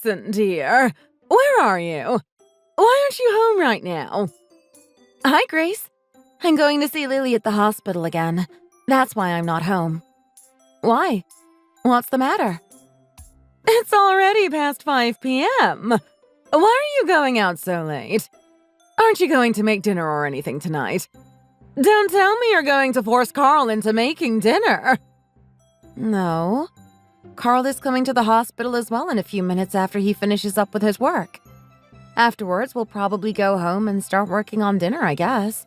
Allison, dear. Where are you? Why aren't you home right now? Hi, Grace. I'm going to see Lily at the hospital again. That's why I'm not home. Why? What's the matter? It's already past 5 p.m. Why are you going out so late? Aren't you going to make dinner or anything tonight? Don't tell me you're going to force Carl into making dinner. No. Carl is coming to the hospital as well in a few minutes after he finishes up with his work. Afterwards, we'll probably go home and start working on dinner, I guess.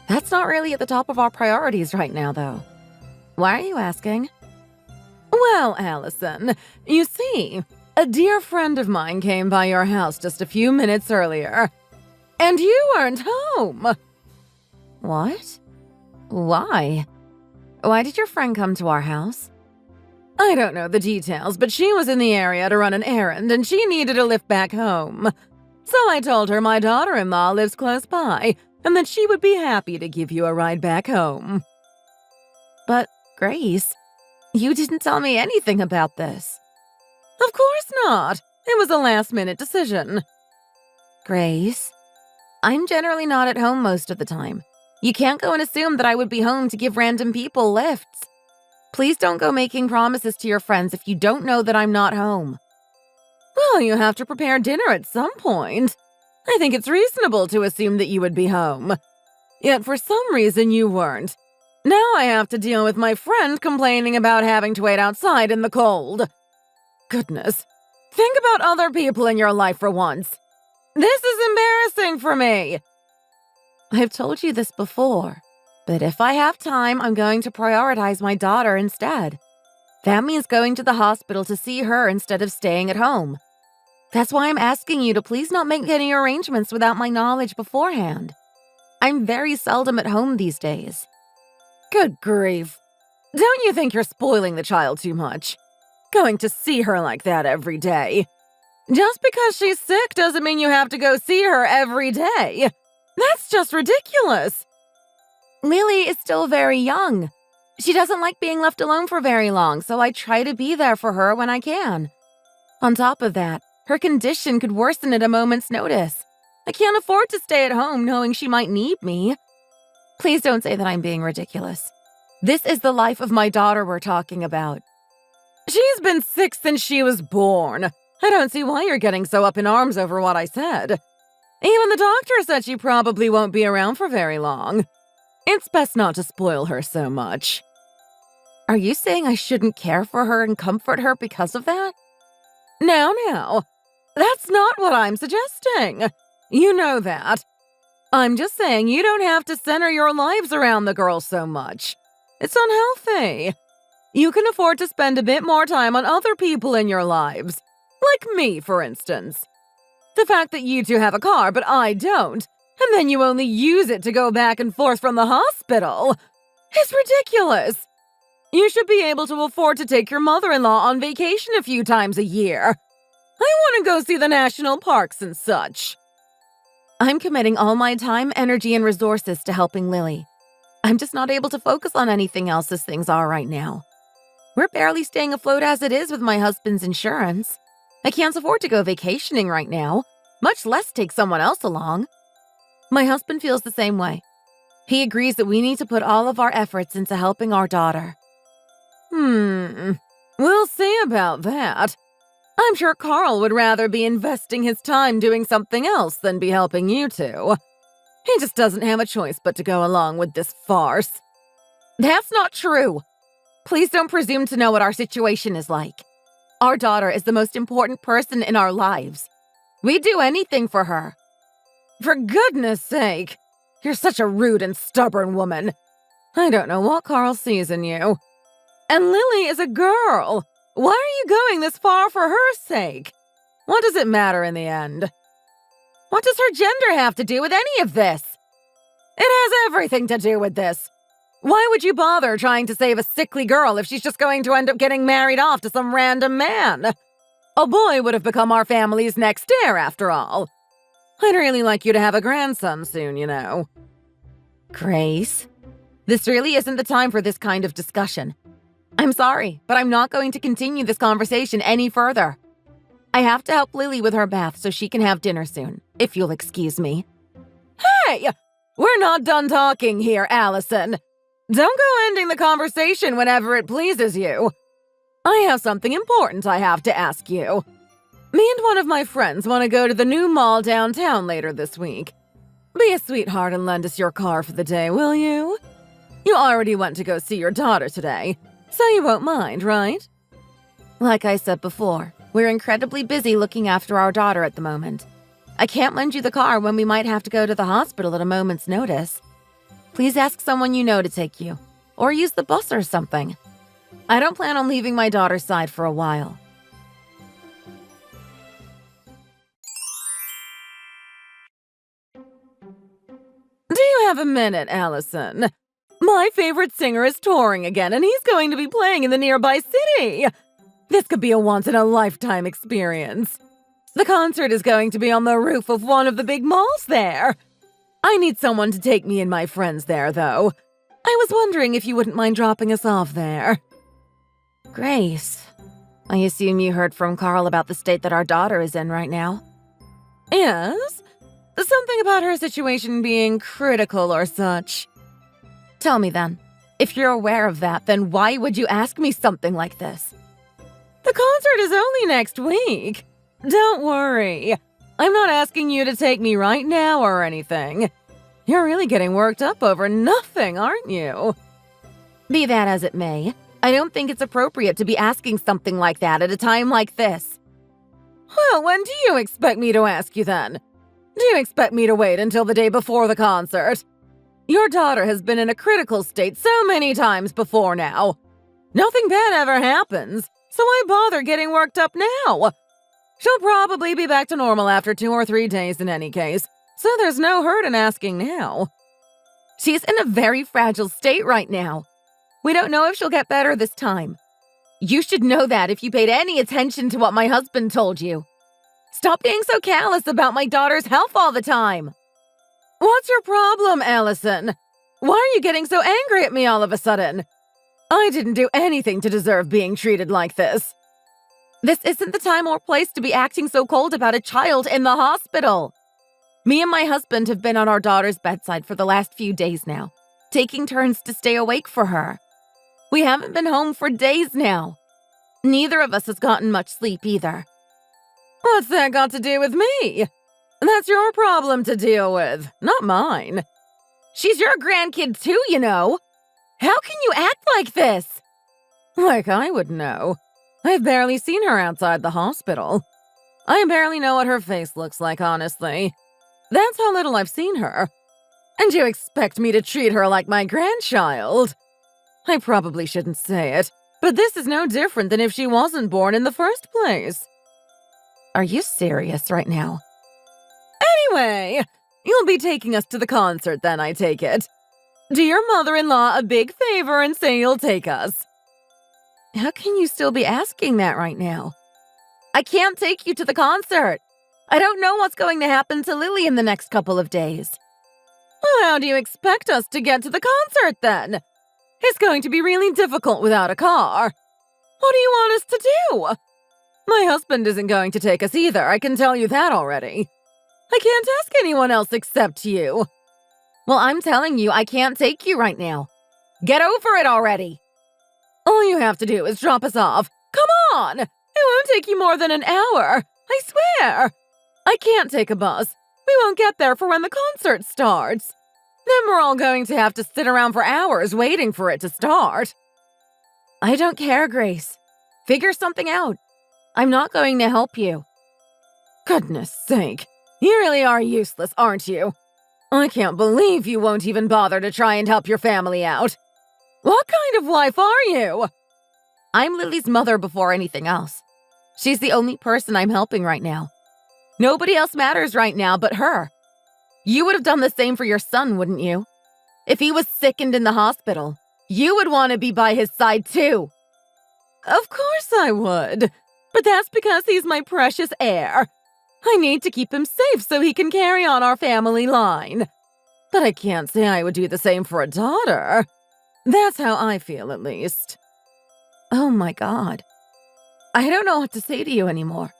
That's not really at the top of our priorities right now, though. Why are you asking? Well, Allison, you see, a dear friend of mine came by your house just a few minutes earlier, and you weren't home. What? Why? Why did your friend come to our house? I don't know the details, but she was in the area to run an errand, and she needed a lift back home. So I told her my daughter-in-law lives close by, and that she would be happy to give you a ride back home. But, Grace, you didn't tell me anything about this. Of course not. It was a last-minute decision. Grace, I'm generally not at home most of the time. You can't go and assume that I would be home to give random people lifts. Please don't go making promises to your friends if you don't know that I'm not home. Well, you have to prepare dinner at some point. I think it's reasonable to assume that you would be home. Yet for some reason you weren't. Now I have to deal with my friend complaining about having to wait outside in the cold. Goodness. Think about other people in your life for once. This is embarrassing for me. I've told you this before, but if I have time, I'm going to prioritize my daughter instead. That means going to the hospital to see her instead of staying at home. That's why I'm asking you to please not make any arrangements without my knowledge beforehand. I'm very seldom at home these days. Good grief. Don't you think you're spoiling the child too much? Going to see her like that every day. Just because she's sick doesn't mean you have to go see her every day. That's just ridiculous. Lily is still very young. She doesn't like being left alone for very long, so I try to be there for her when I can. On top of that, her condition could worsen at a moment's notice. I can't afford to stay at home knowing she might need me. Please don't say that I'm being ridiculous. This is the life of my daughter we're talking about. She's been sick since she was born. I don't see why you're getting so up in arms over what I said. Even the doctor said she probably won't be around for very long. It's best not to spoil her so much. Are you saying I shouldn't care for her and comfort her because of that? Now, that's not what I'm suggesting. You know that. I'm just saying you don't have to center your lives around the girl so much. It's unhealthy. You can afford to spend a bit more time on other people in your lives. Like me, for instance. The fact that you two have a car, but I don't, and then you only use it to go back and forth from the hospital, is ridiculous. You should be able to afford to take your mother-in-law on vacation a few times a year. I want to go see the national parks and such. I'm committing all my time, energy, and resources to helping Lily. I'm just not able to focus on anything else as things are right now. We're barely staying afloat as it is with my husband's insurance. I can't afford to go vacationing right now, much less take someone else along. My husband feels the same way. He agrees that we need to put all of our efforts into helping our daughter. We'll see about that. I'm sure Carl would rather be investing his time doing something else than be helping you two. He just doesn't have a choice but to go along with this farce. That's not true. Please don't presume to know what our situation is like. Our daughter is the most important person in our lives. We'd do anything for her. For goodness sake, you're such a rude and stubborn woman. I don't know what Carl sees in you. And Lily is a girl. Why are you going this far for her sake? What does it matter in the end? What does her gender have to do with any of this? It has everything to do with this. Why would you bother trying to save a sickly girl if she's just going to end up getting married off to some random man? A boy would have become our family's next heir, after all. I'd really like you to have a grandson soon, you know. Grace, this really isn't the time for this kind of discussion. I'm sorry, but I'm not going to continue this conversation any further. I have to help Lily with her bath so she can have dinner soon, if you'll excuse me. Hey! We're not done talking here, Allison. Don't go ending the conversation whenever it pleases you. I have something important I have to ask you. Me and one of my friends want to go to the new mall downtown later this week. Be a sweetheart and lend us your car for the day, will you? You already went to go see your daughter today, so you won't mind, right? Like I said before, we're incredibly busy looking after our daughter at the moment. I can't lend you the car when we might have to go to the hospital at a moment's notice. Please ask someone you know to take you, or use the bus or something. I don't plan on leaving my daughter's side for a while. Do you have a minute, Allison? My favorite singer is touring again, and he's going to be playing in the nearby city. This could be a once-in-a-lifetime experience. The concert is going to be on the roof of one of the big malls there. I need someone to take me and my friends there, though. I was wondering if you wouldn't mind dropping us off there. Grace, I assume you heard from Carl about the state that our daughter is in right now? Yes? Something about her situation being critical or such. Tell me then. If you're aware of that, then why would you ask me something like this? The concert is only next week. Don't worry. I'm not asking you to take me right now or anything. You're really getting worked up over nothing, aren't you? Be that as it may, I don't think it's appropriate to be asking something like that at a time like this. Well, when do you expect me to ask you then? Do you expect me to wait until the day before the concert? Your daughter has been in a critical state so many times before now. Nothing bad ever happens, so why bother getting worked up now? She'll probably be back to normal after 2 or 3 days in any case, so there's no hurt in asking now. She's in a very fragile state right now. We don't know if she'll get better this time. You should know that if you paid any attention to what my husband told you. Stop being so callous about my daughter's health all the time. What's your problem, Allison? Why are you getting so angry at me all of a sudden? I didn't do anything to deserve being treated like this. This isn't the time or place to be acting so cold about a child in the hospital. Me and my husband have been on our daughter's bedside for the last few days now, taking turns to stay awake for her. We haven't been home for days now. Neither of us has gotten much sleep either. What's that got to do with me? That's your problem to deal with, not mine. She's your grandkid too, you know. How can you act like this? Like I would know. I've barely seen her outside the hospital. I barely know what her face looks like, honestly. That's how little I've seen her. And you expect me to treat her like my grandchild? I probably shouldn't say it, but this is no different than if she wasn't born in the first place. Are you serious right now? Anyway, you'll be taking us to the concert then, I take it. Do your mother-in-law a big favor and say you'll take us. How can you still be asking that right now? I can't take you to the concert. I don't know what's going to happen to Lily in the next couple of days. Well, how do you expect us to get to the concert then? It's going to be really difficult without a car. What do you want us to do? My husband isn't going to take us either, I can tell you that already. I can't ask anyone else except you. Well, I'm telling you, I can't take you right now. Get over it already. All you have to do is drop us off. Come on! It won't take you more than an hour. I swear. I can't take a bus. We won't get there for when the concert starts. Then we're all going to have to sit around for hours waiting for it to start. I don't care, Grace. Figure something out. I'm not going to help you. Goodness sake. You really are useless, aren't you? I can't believe you won't even bother to try and help your family out. What kind of wife are you? I'm Lily's mother before anything else. She's the only person I'm helping right now. Nobody else matters right now but her. You would have done the same for your son, wouldn't you? If he was sick and in the hospital, you would want to be by his side too. Of course I would. But that's because he's my precious heir. I need to keep him safe so he can carry on our family line. But I can't say I would do the same for a daughter. That's how I feel, at least. Oh my God. I don't know what to say to you anymore.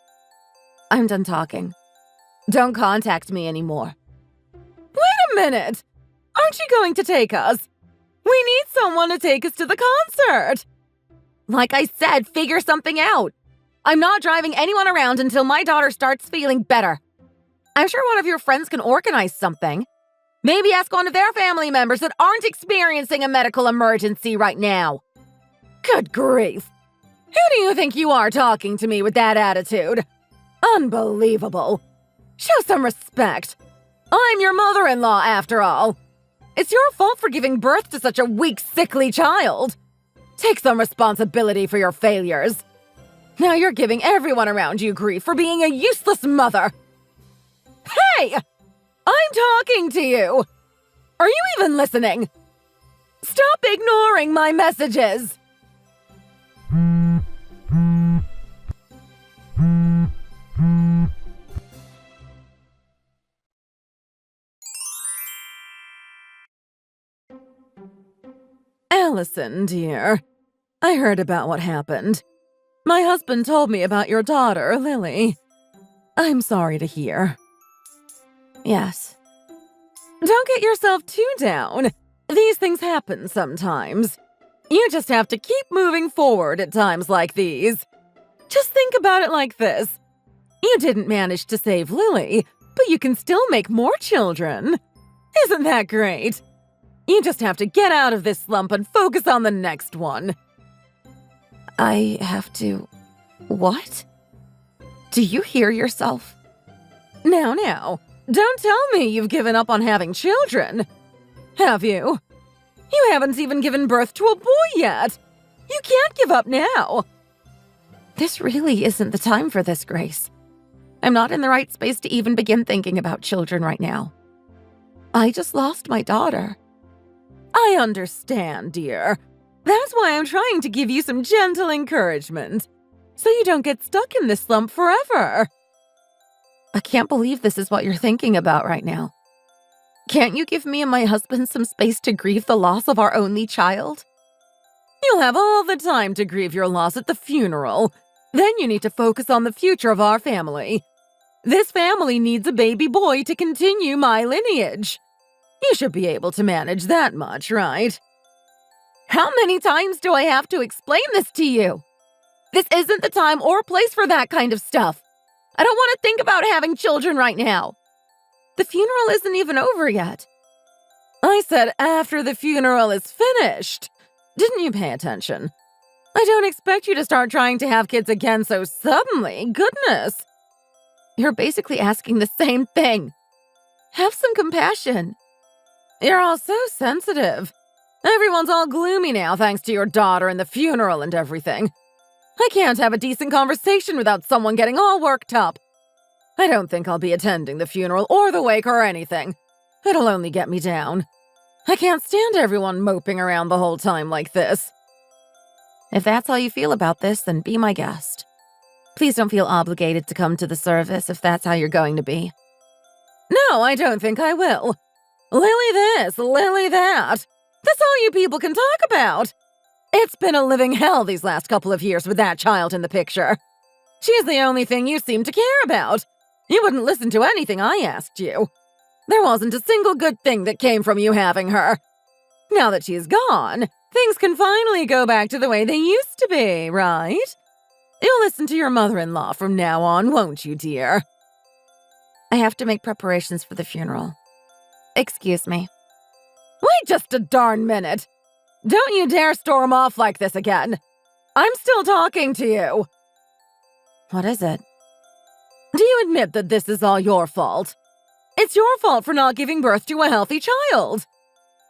I'm done talking. Don't contact me anymore. Wait a minute! Aren't you going to take us? We need someone to take us to the concert! Like I said, figure something out. I'm not driving anyone around until my daughter starts feeling better. I'm sure one of your friends can organize something. Maybe ask one of their family members that aren't experiencing a medical emergency right now. Good grief! Who do you think you are talking to me with that attitude? Unbelievable! Show some respect. I'm your mother-in-law, after all. It's your fault for giving birth to such a weak, sickly child. Take some responsibility for your failures. Now you're giving everyone around you grief for being a useless mother. Hey! I'm talking to you! Are you even listening? Stop ignoring my messages! Allison, dear, I heard about what happened. My husband told me about your daughter, Lily. I'm sorry to hear. Yes. Don't get yourself too down. These things happen sometimes. You just have to keep moving forward at times like these. Just think about it like this. You didn't manage to save Lily, but you can still make more children. Isn't that great? You just have to get out of this slump and focus on the next one. I have to… What? Do you hear yourself? Now, don't tell me you've given up on having children. Have you? You haven't even given birth to a boy yet. You can't give up now. This really isn't the time for this, Grace. I'm not in the right space to even begin thinking about children right now. I just lost my daughter. I understand, dear. That's why I'm trying to give you some gentle encouragement, so you don't get stuck in this slump forever. I can't believe this is what you're thinking about right now. Can't you give me and my husband some space to grieve the loss of our only child? You'll have all the time to grieve your loss at the funeral. Then you need to focus on the future of our family. This family needs a baby boy to continue my lineage. You should be able to manage that much, right? How many times do I have to explain this to you? This isn't the time or place for that kind of stuff. I don't want to think about having children right now. The funeral isn't even over yet. I said after the funeral is finished. Didn't you pay attention? I don't expect you to start trying to have kids again so suddenly. Goodness. You're basically asking the same thing. Have some compassion. You're all so sensitive. Everyone's all gloomy now thanks to your daughter and the funeral and everything. I can't have a decent conversation without someone getting all worked up. I don't think I'll be attending the funeral or the wake or anything. It'll only get me down. I can't stand everyone moping around the whole time like this. If that's how you feel about this, then be my guest. Please don't feel obligated to come to the service if that's how you're going to be. No, I don't think I will. Lily this, Lily that. That's all you people can talk about. It's been a living hell these last couple of years with that child in the picture. She's the only thing you seem to care about. You wouldn't listen to anything I asked you. There wasn't a single good thing that came from you having her. Now that she's gone, things can finally go back to the way they used to be, right? You'll listen to your mother-in-law from now on, won't you, dear? I have to make preparations for the funeral. Excuse me. Wait just a darn minute. Don't you dare storm off like this again. I'm still talking to you. What is it? Do you admit that this is all your fault? It's your fault for not giving birth to a healthy child.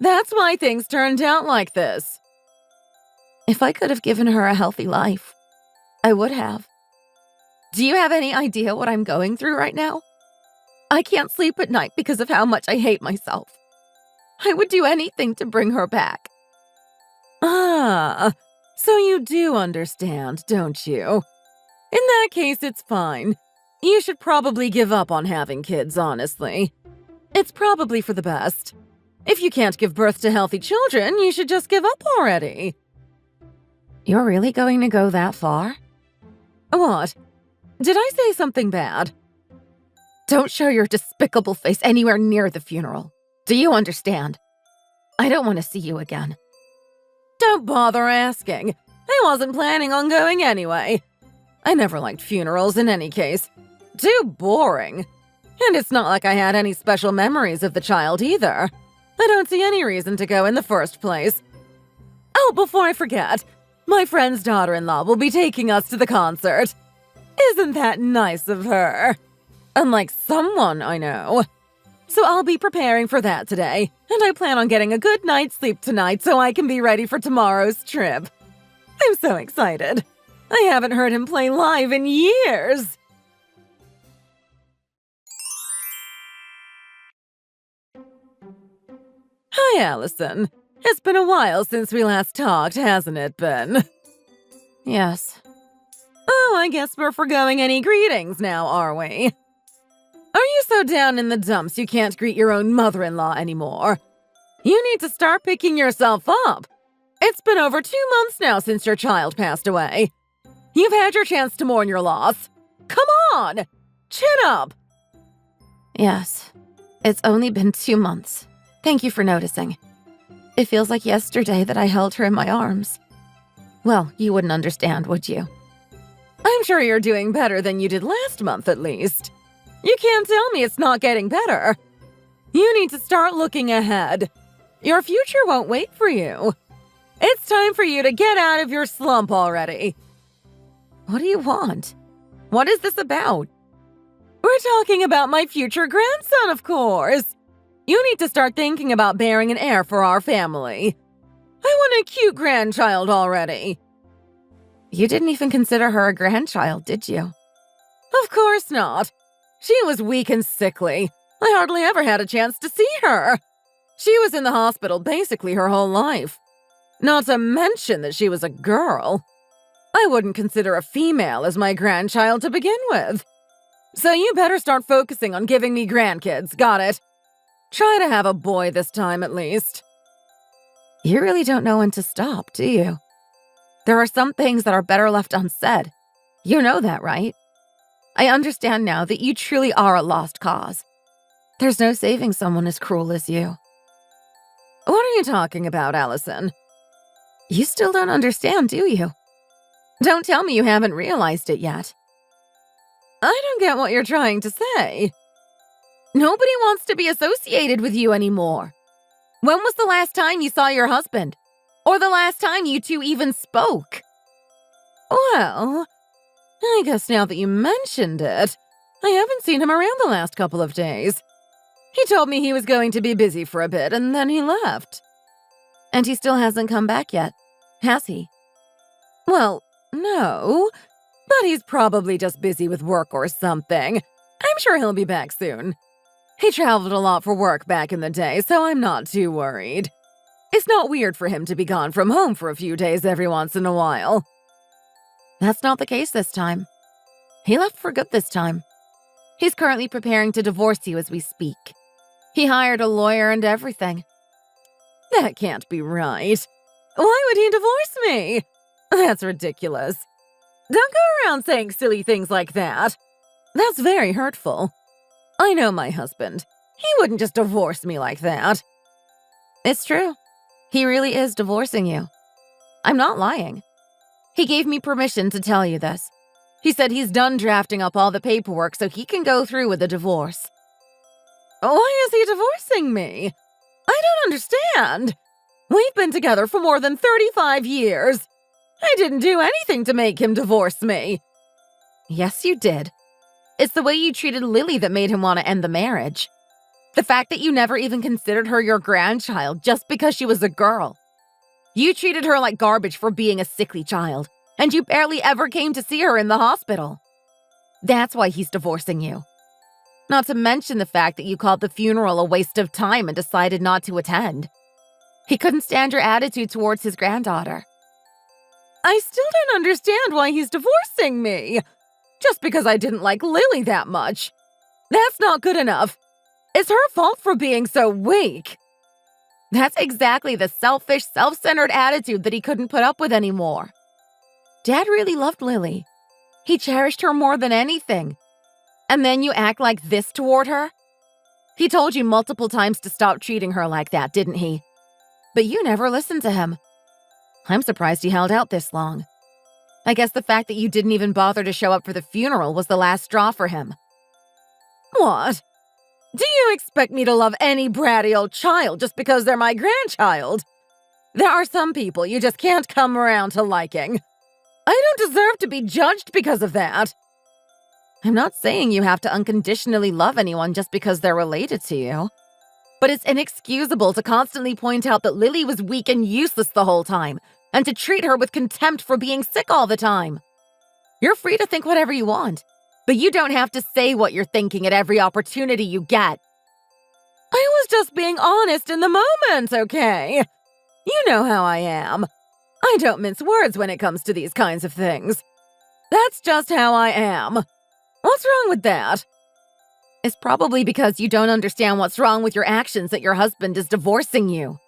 That's why things turned out like this. If I could have given her a healthy life, I would have. Do you have any idea what I'm going through right now? I can't sleep at night because of how much I hate myself. I would do anything to bring her back. Ah, so you do understand, don't you? In that case, it's fine. You should probably give up on having kids, honestly. It's probably for the best. If you can't give birth to healthy children, you should just give up already. You're really going to go that far? What? Did I say something bad? Don't show your despicable face anywhere near the funeral. Do you understand? I don't want to see you again. Don't bother asking. I wasn't planning on going anyway. I never liked funerals in any case. Too boring. And it's not like I had any special memories of the child either. I don't see any reason to go in the first place. Oh, before I forget, my friend's daughter-in-law will be taking us to the concert. Isn't that nice of her? Unlike someone I know. So I'll be preparing for that today, and I plan on getting a good night's sleep tonight so I can be ready for tomorrow's trip. I'm so excited. I haven't heard him play live in years. Hi, Allison. It's been a while since we last talked, hasn't it been? Yes. Oh, I guess we're foregoing any greetings now, are we? Are you so down in the dumps you can't greet your own mother-in-law anymore? You need to start picking yourself up. It's been over 2 months now since your child passed away. You've had your chance to mourn your loss. Come on! Chin up! Yes. It's only been 2 months. Thank you for noticing. It feels like yesterday that I held her in my arms. Well, you wouldn't understand, would you? I'm sure you're doing better than you did last month, at least. You can't tell me it's not getting better. You need to start looking ahead. Your future won't wait for you. It's time for you to get out of your slump already. What do you want? What is this about? We're talking about my future grandson, of course. You need to start thinking about bearing an heir for our family. I want a cute grandchild already. You didn't even consider her a grandchild, did you? Of course not. She was weak and sickly. I hardly ever had a chance to see her. She was in the hospital basically her whole life. Not to mention that she was a girl. I wouldn't consider a female as my grandchild to begin with. So you better start focusing on giving me grandkids, got it? Try to have a boy this time at least. You really don't know when to stop, do you? There are some things that are better left unsaid. You know that, right? I understand now that you truly are a lost cause. There's no saving someone as cruel as you. What are you talking about, Allison? You still don't understand, do you? Don't tell me you haven't realized it yet. I don't get what you're trying to say. Nobody wants to be associated with you anymore. When was the last time you saw your husband? Or the last time you two even spoke? Well, I guess now that you mentioned it, I haven't seen him around the last couple of days. He told me he was going to be busy for a bit, and then he left. And he still hasn't come back yet, has he? Well, no, but he's probably just busy with work or something. I'm sure he'll be back soon. He traveled a lot for work back in the day, so I'm not too worried. It's not weird for him to be gone from home for a few days every once in a while. That's not the case this time. He left for good this time. He's currently preparing to divorce you as we speak. He hired a lawyer and everything. That can't be right. Why would he divorce me? That's ridiculous. Don't go around saying silly things like that. That's very hurtful. I know my husband. He wouldn't just divorce me like that. It's true. He really is divorcing you. I'm not lying. He gave me permission to tell you this. He said he's done drafting up all the paperwork so he can go through with the divorce. Why is he divorcing me? I don't understand. We've been together for more than 35 years. I didn't do anything to make him divorce me. Yes, you did. It's the way you treated Lily that made him want to end the marriage. The fact that you never even considered her your grandchild just because she was a girl. You treated her like garbage for being a sickly child, and you barely ever came to see her in the hospital. That's why he's divorcing you. Not to mention the fact that you called the funeral a waste of time and decided not to attend. He couldn't stand your attitude towards his granddaughter. I still don't understand why he's divorcing me. Just because I didn't like Lily that much. That's not good enough. It's her fault for being so weak. That's exactly the selfish, self-centered attitude that he couldn't put up with anymore. Dad really loved Lily. He cherished her more than anything. And then you act like this toward her? He told you multiple times to stop treating her like that, didn't he? But you never listened to him. I'm surprised he held out this long. I guess the fact that you didn't even bother to show up for the funeral was the last straw for him. What? Do you expect me to love any bratty old child just because they're my grandchild? There are some people you just can't come around to liking. I don't deserve to be judged because of that. I'm not saying you have to unconditionally love anyone just because they're related to you. But it's inexcusable to constantly point out that Lily was weak and useless the whole time, and to treat her with contempt for being sick all the time. You're free to think whatever you want, but you don't have to say what you're thinking at every opportunity you get. I was just being honest in the moment, okay? You know how I am. I don't mince words when it comes to these kinds of things. That's just how I am. What's wrong with that? It's probably because you don't understand what's wrong with your actions that your husband is divorcing you.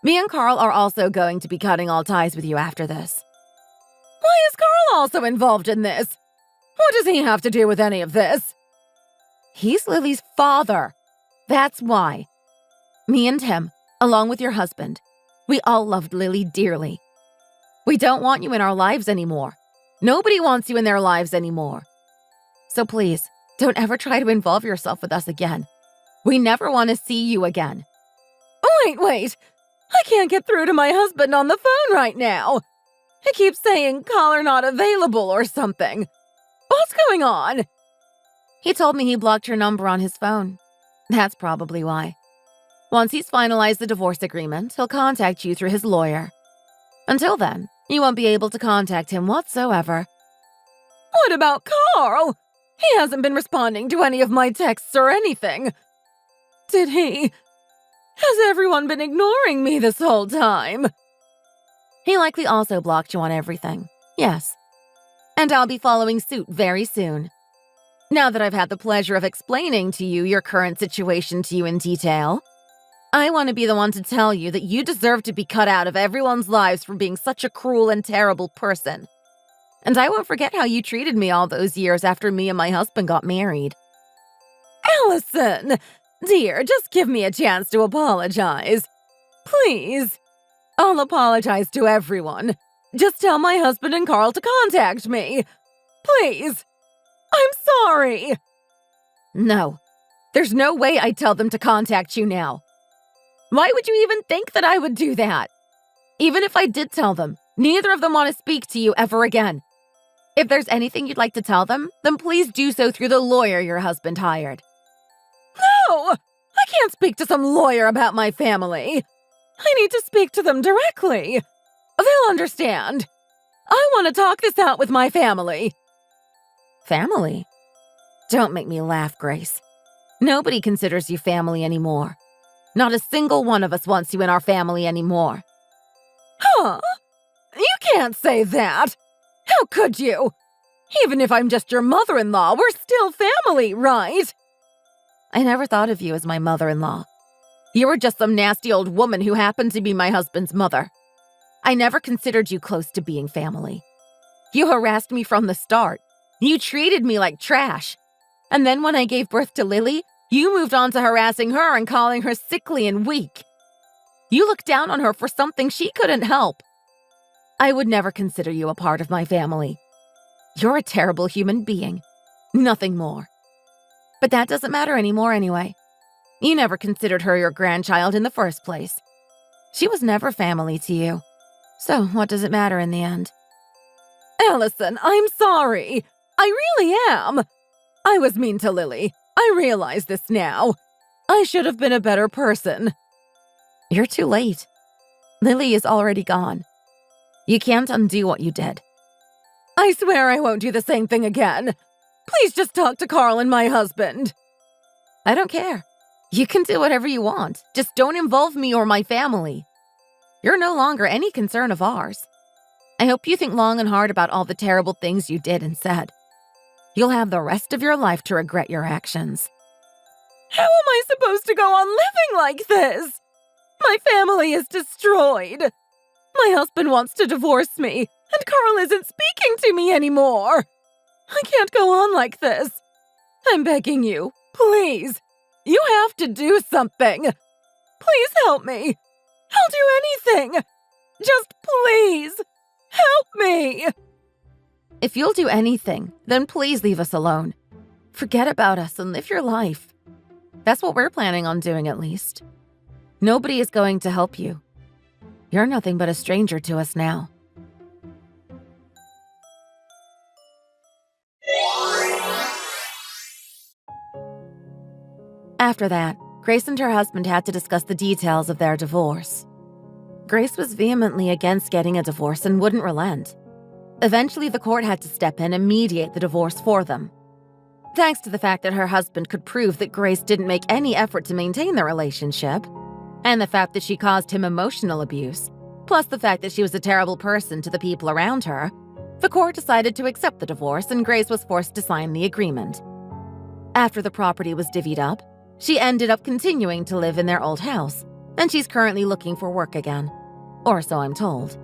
Me and Carl are also going to be cutting all ties with you after this. Why is Carl also involved in this? What does he have to do with any of this? He's Lily's father. That's why. Me and him, along with your husband, we all loved Lily dearly. We don't want you in our lives anymore. Nobody wants you in their lives anymore. So please, don't ever try to involve yourself with us again. We never want to see you again. Wait. I can't get through to my husband on the phone right now. He keeps saying caller not available or something. What's going on? He told me he blocked your number on his phone. That's probably why. Once he's finalized the divorce agreement, he'll contact you through his lawyer. Until then, you won't be able to contact him whatsoever. What about Carl? He hasn't been responding to any of my texts or anything. Did he? Has everyone been ignoring me this whole time? He likely also blocked you on everything. Yes. And I'll be following suit very soon. Now that I've had the pleasure of explaining to you your current situation to you in detail, I want to be the one to tell you that you deserve to be cut out of everyone's lives for being such a cruel and terrible person. And I won't forget how you treated me all those years after me and my husband got married. Allison! Dear, just give me a chance to apologize. Please. I'll apologize to everyone. Just tell my husband and Carl to contact me. Please. I'm sorry. No. There's no way I'd tell them to contact you now. Why would you even think that I would do that? Even if I did tell them, neither of them want to speak to you ever again. If there's anything you'd like to tell them, then please do so through the lawyer your husband hired. No! I can't speak to some lawyer about my family. I need to speak to them directly. They'll understand. I want to talk this out with my family. Family? Don't make me laugh, Grace. Nobody considers you family anymore. Not a single one of us wants you in our family anymore. Huh? You can't say that. How could you? Even if I'm just your mother-in-law, we're still family, right? I never thought of you as my mother-in-law. You were just some nasty old woman who happened to be my husband's mother. I never considered you close to being family. You harassed me from the start. You treated me like trash. And then when I gave birth to Lily, you moved on to harassing her and calling her sickly and weak. You looked down on her for something she couldn't help. I would never consider you a part of my family. You're a terrible human being. Nothing more. But that doesn't matter anymore anyway. You never considered her your grandchild in the first place. She was never family to you. So what does it matter in the end? Allison, I'm sorry. I really am. I was mean to Lily. I realize this now. I should have been a better person. You're too late. Lily is already gone. You can't undo what you did. I swear I won't do the same thing again. Please just talk to Carl and my husband. I don't care. You can do whatever you want. Just don't involve me or my family. You're no longer any concern of ours. I hope you think long and hard about all the terrible things you did and said. You'll have the rest of your life to regret your actions. How am I supposed to go on living like this? My family is destroyed. My husband wants to divorce me, and Carl isn't speaking to me anymore. I can't go on like this. I'm begging you, please. You have to do something. Please help me. I'll do anything. Just please, help me. If you'll do anything, then please leave us alone. Forget about us and live your life. That's what we're planning on doing, at least. Nobody is going to help you. You're nothing but a stranger to us now. After that, Grace and her husband had to discuss the details of their divorce. Grace was vehemently against getting a divorce and wouldn't relent. Eventually, the court had to step in and mediate the divorce for them. Thanks to the fact that her husband could prove that Grace didn't make any effort to maintain the relationship, and the fact that she caused him emotional abuse, plus the fact that she was a terrible person to the people around her, the court decided to accept the divorce and Grace was forced to sign the agreement. After the property was divvied up, she ended up continuing to live in their old house, and she's currently looking for work again. Or so I'm told.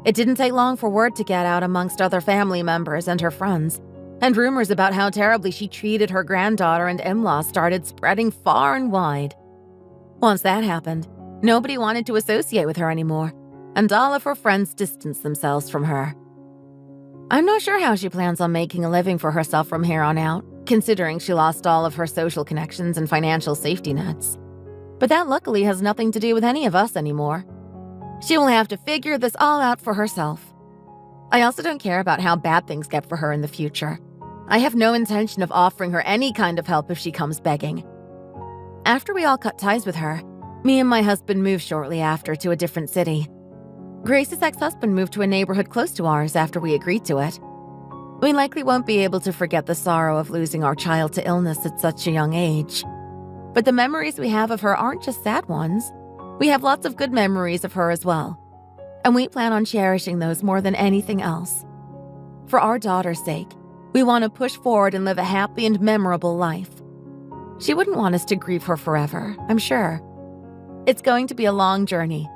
It didn't take long for word to get out amongst other family members and her friends, and rumors about how terribly she treated her granddaughter and in-laws started spreading far and wide. Once that happened, nobody wanted to associate with her anymore, and all of her friends distanced themselves from her. I'm not sure how she plans on making a living for herself from here on out, considering she lost all of her social connections and financial safety nets. But that luckily has nothing to do with any of us anymore. She will have to figure this all out for herself. I also don't care about how bad things get for her in the future. I have no intention of offering her any kind of help if she comes begging. After we all cut ties with her, me and my husband moved shortly after to a different city. Grace's ex-husband moved to a neighborhood close to ours after we agreed to it. We likely won't be able to forget the sorrow of losing our child to illness at such a young age. But the memories we have of her aren't just sad ones. We have lots of good memories of her as well, and we plan on cherishing those more than anything else. For our daughter's sake, we want to push forward and live a happy and memorable life. She wouldn't want us to grieve her forever, I'm sure. It's going to be a long journey,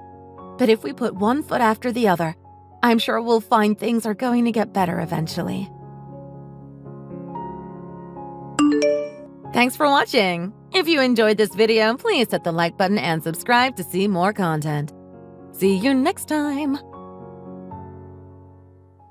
but if we put one foot after the other, I'm sure we'll find things are going to get better eventually. Thanks for watching! If you enjoyed this video, please hit the like button and subscribe to see more content. See you next time!